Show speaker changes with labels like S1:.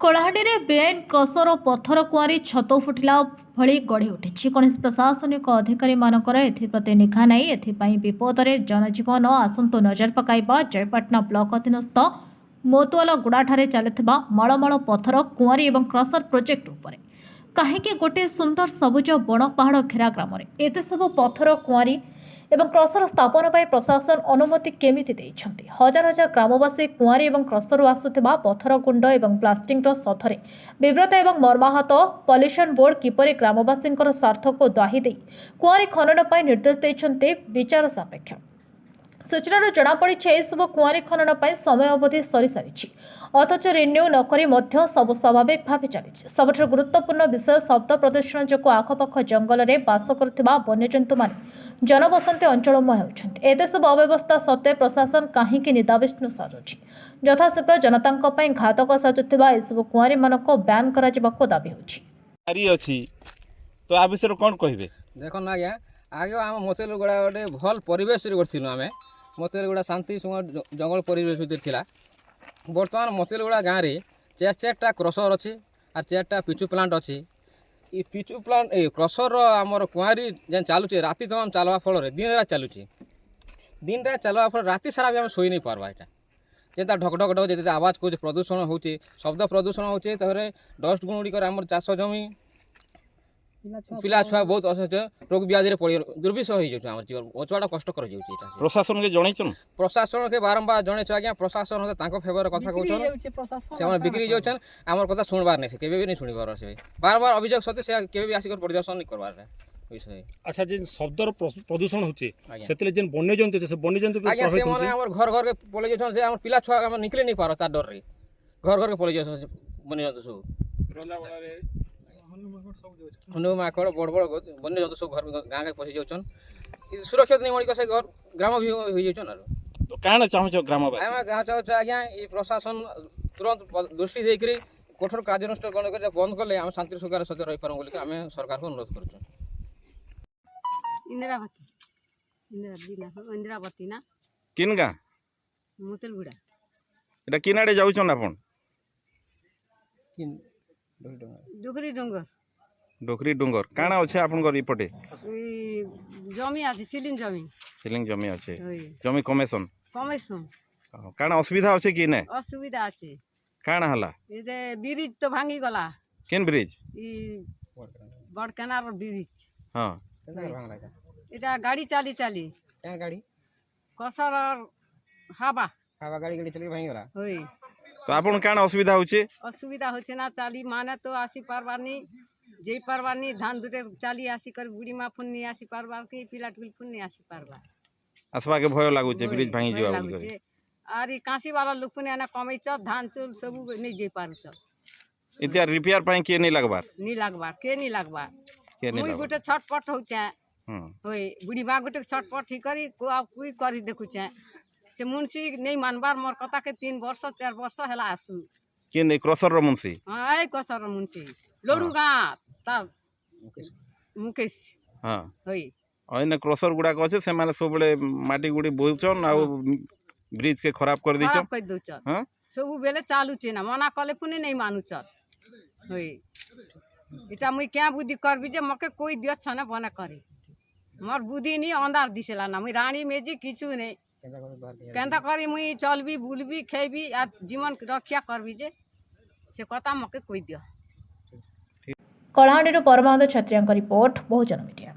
S1: କଳାହାଣ୍ଡିରେ ବେଆଇନ କ୍ରସର ଓ ପଥର କୁଆଁରୀ ଛତ ଫୁଟିଲା ଭଳି ଗଢ଼ି ଉଠିଛି। କୌଣସି ପ୍ରଶାସନିକ ଅଧିକାରୀମାନଙ୍କର ଏଥିପ୍ରତି ନିଘା ନାହିଁ। ଏଥିପାଇଁ ବିପଦରେ ଜନଜୀବନ ଆସନ୍ତୁ ନଜର ପକାଇବା ଜୟପାଟଣା ବ୍ଲକ ଅଧୀନସ୍ଥ ମୋତୁଆଲଗୁଡ଼ାଠାରେ ଚାଲିଥିବା ମଳମଳ ପଥର କୁଆଁରୀ ଏବଂ କ୍ରସର ପ୍ରୋଜେକ୍ଟ ଉପରେ। କାହିଁକି ଗୋଟିଏ ସୁନ୍ଦର ସବୁଜ ବଣ ପାହାଡ଼ ଘେରା ଗ୍ରାମରେ ଏତେ ସବୁ ପଥର କୁଆଁରୀ ଏବଂ କ୍ରସର ସ୍ଥାପନ ପାଇଁ ପ୍ରଶାସନ ଅନୁମତି କେମିତି ଦେଇଛନ୍ତି? ହଜାର ହଜାର ଗ୍ରାମବାସୀ କୁଆଁରୀ ଏବଂ କ୍ରସରରୁ ଆସୁଥିବା ପଥର ଗୁଣ୍ଡ ଏବଂ ପ୍ଲାଷ୍ଟିକ୍ର ସଥରେ ବିବ୍ରତ ଏବଂ ମର୍ମାହତ। ପଲ୍ୟୁସନ ବୋର୍ଡ କିପରି ଗ୍ରାମବାସୀଙ୍କର ସ୍ୱାର୍ଥକୁ ଦ୍ୱାହି ଦେଇ କୁଆଁରୀ ଖନନ ପାଇଁ ନିର୍ଦ୍ଦେଶ ଦେଇଛନ୍ତି ବିଚାର ସାପେକ୍ଷ। ସୂଚନାରୁ ଜଣାପଡ଼ିଛି ଏସବୁ କୁଆଁରୀ ଖନନ ପାଇଁ ସମୟ ଅବଧି ସରିସାରିଛି, ଅଥଚ ରିନ୍ୟୁ ନକରି ମଧ୍ୟ ସବୁ ସ୍ୱାଭାବିକ ଭାବେ ଚାଲିଛି। ସବୁଠାରୁ ଗୁରୁତ୍ୱପୂର୍ଣ୍ଣ ବିଷୟ, ଶବ୍ଦ ପ୍ରଦୂଷଣ ଯୋଗୁଁ ଆଖପାଖ ଜଙ୍ଗଲରେ ବାସ କରୁଥିବା ବନ୍ୟଜନ୍ତୁମାନେ ଜନବସତି ଅଞ୍ଚଳମୟ ହେଉଛନ୍ତି। ଏତେ ସବୁ ଅବ୍ୟବସ୍ଥା ସତ୍ତ୍ୱେ ପ୍ରଶାସନ କାହିଁକି ନିଦାବିଷ୍ଣୁ ସାଜୁଛି? ଯଥାଶୀଘ୍ର ଜନତାଙ୍କ ପାଇଁ ଘାତକ ସାଜୁଥିବା ଏସବୁ କୁଆଁରୀମାନଙ୍କୁ ବ୍ୟାନ୍ କରାଯିବାକୁ ଦାବି ହେଉଛି।
S2: ତ ଆ ବିଷୟରେ କ'ଣ କହିବେ?
S3: ଦେଖୁନ୍ ଆଜ୍ଞା, ଆଗ ଆମ ମୋତେଲଗୁଡ଼ା ଗୋଟେ ଭଲ ପରିବେଶରେ କରିଥିଲୁ। ଆମେ ମୋତେଲଗୁଡ଼ା ଶାନ୍ତି ଜଙ୍ଗଲ ପରିବେଶ ଭିତରେ ଥିଲା। ବର୍ତ୍ତମାନ ମୋତେଲଗୁଡ଼ା ଗାଁରେ ଚାରିଟା କ୍ରସର ଅଛି আর 4টা ପିଚୁ ପ୍ଲାଣ୍ଟ ଅଛି। ଇ ପିଚୁ ପ୍ଲାଣ୍ଟ କ୍ରସର ଆମର କୁଆଁରୀ ଯେନ୍ ଚାଲୁଛି ରାତି ତମାମ ଚାଲବା ଫଳରେ ଦିନ ରାତ ଚାଲୁଛି। ଦିନ ରାତ ଚାଲବା ଫଳରେ ରାତି ସାରା ବି ଆମେ ଶୋଇ ନାଇଁ ପାରବା। ଏଇଟା ଯେନ୍ତା ଢକ ଢକ ଢକ ଯେତେ ଆବାଜ କରୁଛେ, ପ୍ରଦୂଷଣ ହେଉଛି, ଶବ୍ଦ ପ୍ରଦୂଷଣ ହେଉଛି। ତାପରେ ଡଷ୍ଟ ଗୁଣଗୁଡ଼ିକରେ ଆମର ଚାଷ ଜମି ପିଲା ଛୁଆ ବହୁତ ଅସୁସ୍ଥ, ରୋଗ ବ୍ୟାଧିରେ ପଡ଼ି ଦୁର୍ବିଷ ହେଇଯାଉଛି। ଆମର ଜୀବନ ବଞ୍ଚବାଟା କଷ୍ଟକର ହେଇଯାଉଛି। ଏଇଟା
S2: ପ୍ରଶାସନକେ ଜଣାଇଛନ୍?
S3: ପ୍ରଶାସନକେ ବାରମ୍ବାର ଜଣାଇଛୁ ଆଜ୍ଞା। ପ୍ରଶାସନ ତାଙ୍କ ଫେଭର କଥା କହୁଛନ୍, ସେମାନେ ବିକ୍ରି ଯାଉଛନ୍। ଆମର କଥା ଶୁଣବାର ନାହିଁ, ସେ କେବେ ବି ନାଇଁ ଶୁଣିବାର। ସେ ବାରବାର ଅଭିଯୋଗ ସତ୍ତ୍ୱେ ସେ କେବେ ବି ଆସିକରି ପରିଦର୍ଶନ ନାଇଁ କରବାର ବିଷୟ।
S4: আচ্ছা, যে শব্দর প্রদূষণ হচ্ছে সেতলে যে বন্যজন্তু আছে, সে বন্যজন্তু
S3: আজ্ঞা ସେମାନେ ଆମର ଘର ଘରକେ ପଳେଇ ଯାଉଛନ୍। ସେ ଆମର ପିଲା ଛୁଆ ଆମେ ନିକଲି ନାଇଁ ପାର ତାର ଡରରେ। ଘର ଘରକେ ପଳେଇ ଯାଉଛନ୍ ବନ୍ୟଜନ୍ତୁ ସବୁ। ହନୁ ମାଙ୍କଡ଼ ବଡ଼ ବଡ଼ ବନ୍ୟଜନ୍ତୁ ସବୁ ଘର ଗାଁକେ ପଶି ଯାଉଛନ୍। ସୁରକ୍ଷିତ ନେଇ ମଣିକ ସେ ଘର ଗ୍ରାମ ବି ହେଇଯାଉଛନ୍। ଆରୁ
S2: ତ କାଣା ଚାହୁଁଛ ଗ୍ରାମବାସୀ?
S3: ଆମେ ଗାଁ ଚାହୁଁଛୁ ଆଜ୍ଞା, ଇ ପ୍ରଶାସନ ତୁରନ୍ତ ଦୃଷ୍ଟି ଦେଇକରି କଠୋର କାର୍ଯ୍ୟାନୁଷ୍ଠାନ ଗ୍ରହଣ କରି ବନ୍ଦ କଲେ ଆମେ ଶାନ୍ତି ସୁଖର ସହିତ ରହିପାରୁ ବୋଲି ଆମେ ସରକାରକୁ ଅନୁରୋଧ କରୁଛୁ।
S5: ଇନ୍ଦିରାବତୀ ନା
S2: କିନ୍ ଗାଁ?
S5: ମୋତେଲଗୁଡ଼ା।
S2: এটা কিন আড়ে যাউছন আপন?
S5: ডুগরি ডুঙ্গর।
S2: ডোকরি ডুঙ্গর কাଣା আছে আপনকর ইপটে?
S5: জমি আছে, সিলিং জমি।
S2: সিলিং জমি আছে, জমি কমেছন?
S5: কমেছন।
S2: কাଣା অসুবিধা আছে কি না?
S5: অসুবিধা আছে।
S2: কাଣା হলা?
S5: এই যে ব্রিজ তো ভাঙি গলা।
S2: কেন ব্রিজ?
S5: বড়কেনার ব্রিজ।
S2: হ্যাঁ,
S5: এটা গাড়ি চালি চালি
S3: গাড়ি
S5: কসর হাবা
S3: হাওয়া গাড়ি গাড়ি চলে ভাঙি গলা।
S5: ওই
S2: তো আপন কাଣା অসুবিধা হচ্ছে?
S5: অসুবিধা হচ্ছে না, চালি মানে তো আসি পারবানি, যেই পারবানি ধান দুটে চালি আসি করে বুড়ি মা ফোন নিয়ে আসি পারবার, কি পিলাট বিল ফোন নিয়ে আসি পারবা।
S2: আসবাকে ভয় লাগুছে ব্রিজ ভাঙি যাওয়া বলি করে।
S5: আর এই কাঁসিওয়ালা লোক ফোনে এনে কমেইছ, ধান চুল সবু নেই যাই পারছ।
S2: এতিয়া রিপেয়ার পাই কে নেই লাগবার?
S5: নি লাগবার, কে নি লাগবার।
S2: কে নেই
S5: মুই
S2: লাগবার?
S5: গোটে ছটপট হচ্ছে। ওই বুড়ি মা গোটে ছটপট হি করি কুই করি দেখুছে। সে মুন্সি নেই মানবার মোর কথাকে 3 বর্ষ 4 বর্ষ হেলা আসু।
S2: কে নেই ক্রসর মুন্সি?
S5: হ্যাঁ, এই কসর মুন্সি লড়ু গাঁ তার মুকেশ।
S2: হ্যাঁ,
S5: ওই
S2: অইনে ক্রসর গুড়াক আছে, সেমানে সবলে মাটি গুড়ি বইছন আর ব্রিজ কে খারাপ করে দিছন।
S5: খারাপ করে দউছ।
S2: হ্যাঁ,
S5: সবু বেলে চালুছে না, মনা কলে পুনি নেই মানুষ। ওই এটা মুই ক্যা বুদ্ধি করবি যে মকে কই দিয়ছ না বনা করে। মোর বুদ্ধি নি অন্ধার দিছিলা না, মুই রানী মেজি কিছু নেই। কেন্দা করি মুই চলবি বুলবি খেবি আর জীবন রক্ষা করবি যে সে কথা মকে কই দিও।
S1: କଳାହାଣ୍ଡିରୁ ପରମାନନ୍ଦ ଛତ୍ରିଆଙ୍କ ରିପୋର୍ଟ, ବହୁଜନ ମିଡିଆ।